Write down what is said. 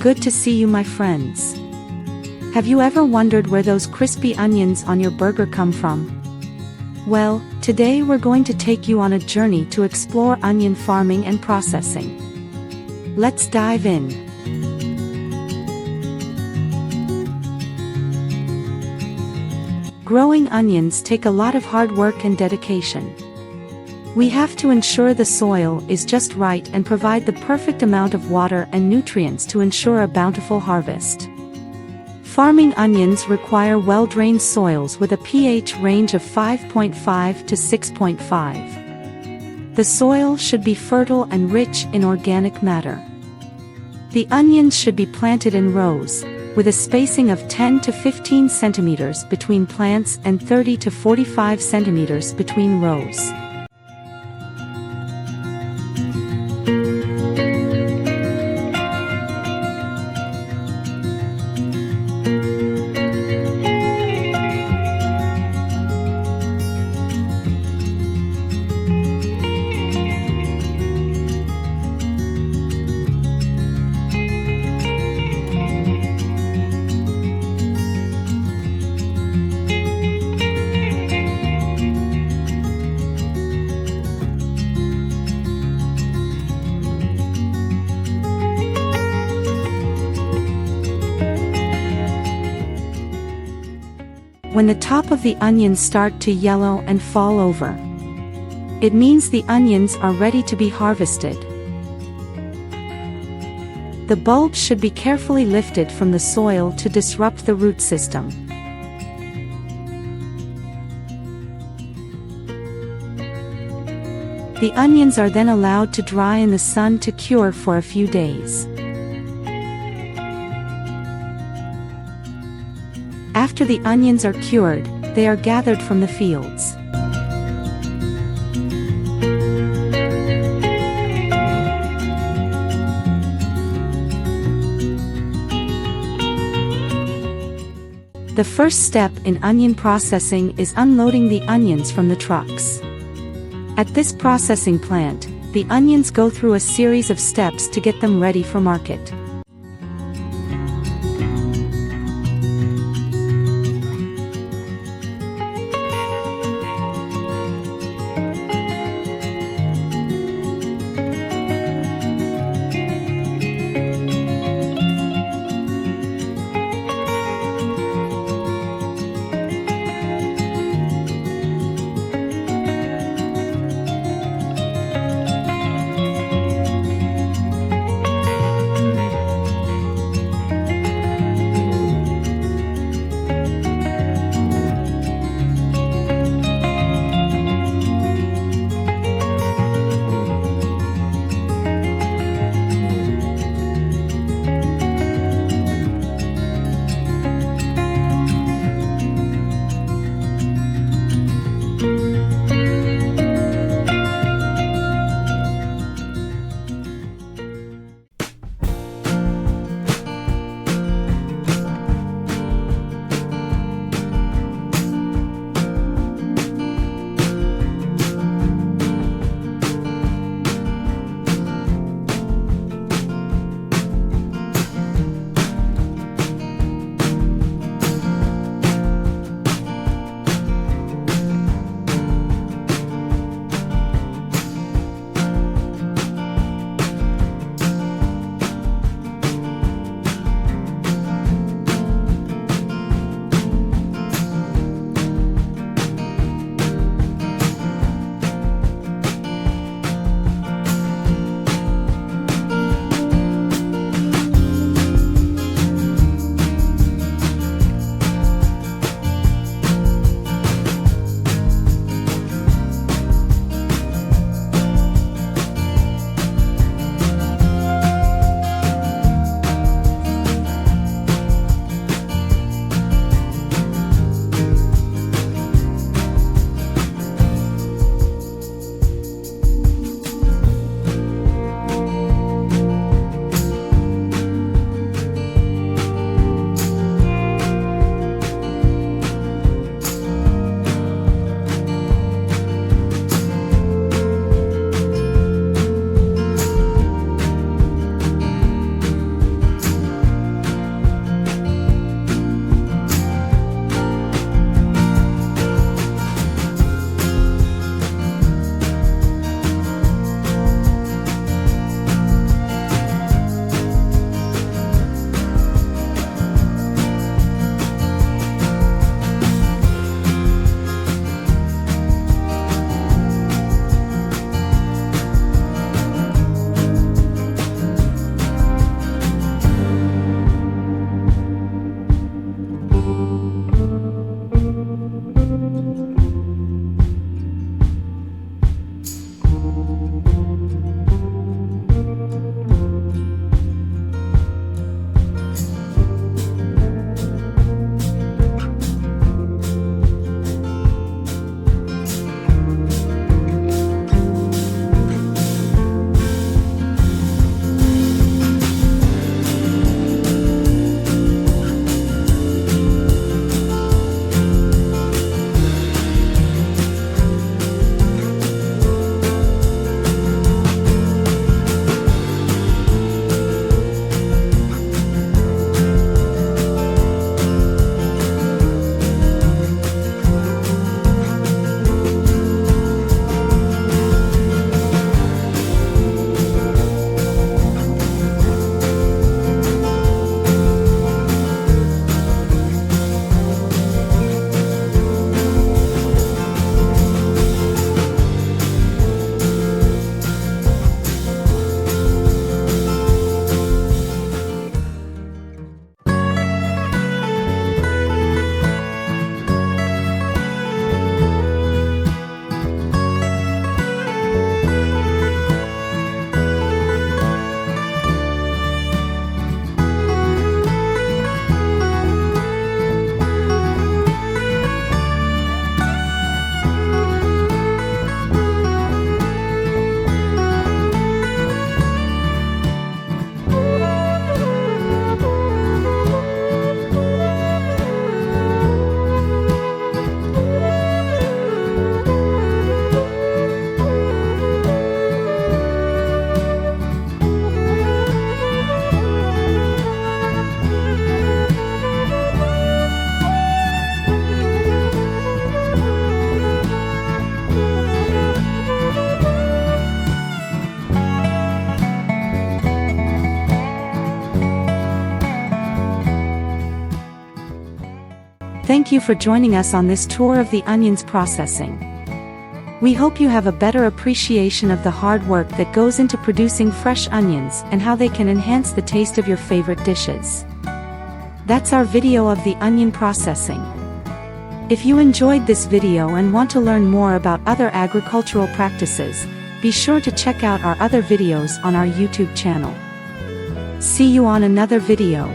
Good to see you, my friends. Have you ever wondered where those crispy onions on your burger come from? Well, today we're going to take you on a journey to explore onion farming and processing. Let's dive in. Growing onions take a lot of hard work and dedication. We have to ensure the soil is just right and provide the perfect amount of water and nutrients to ensure a bountiful harvest. Farming onions require well-drained soils with a pH range of 5.5 to 6.5. The soil should be fertile and rich in organic matter. The onions should be planted in rows, with a spacing of 10 to 15 centimeters between plants and 30 to 45 centimeters between rows. When the top of the onions start to yellow and fall over, it means the onions are ready to be harvested. The bulbs should be carefully lifted from the soil to disrupt the root system. The onions are then allowed to dry in the sun to cure for a few days. After the onions are cured, they are gathered from the fields. The first step in onion processing is unloading the onions from the trucks. At this processing plant, the onions go through a series of steps to get them ready for market. thank you for joining us on this tour of the onions processing. We hope you have a better appreciation of the hard work that goes into producing fresh onions and how they can enhance the taste of your favorite dishes. That's our video of the onion processing. If you enjoyed this video and want to learn more about other agricultural practices, be sure to check out our other videos on our YouTube channel. See you on another video.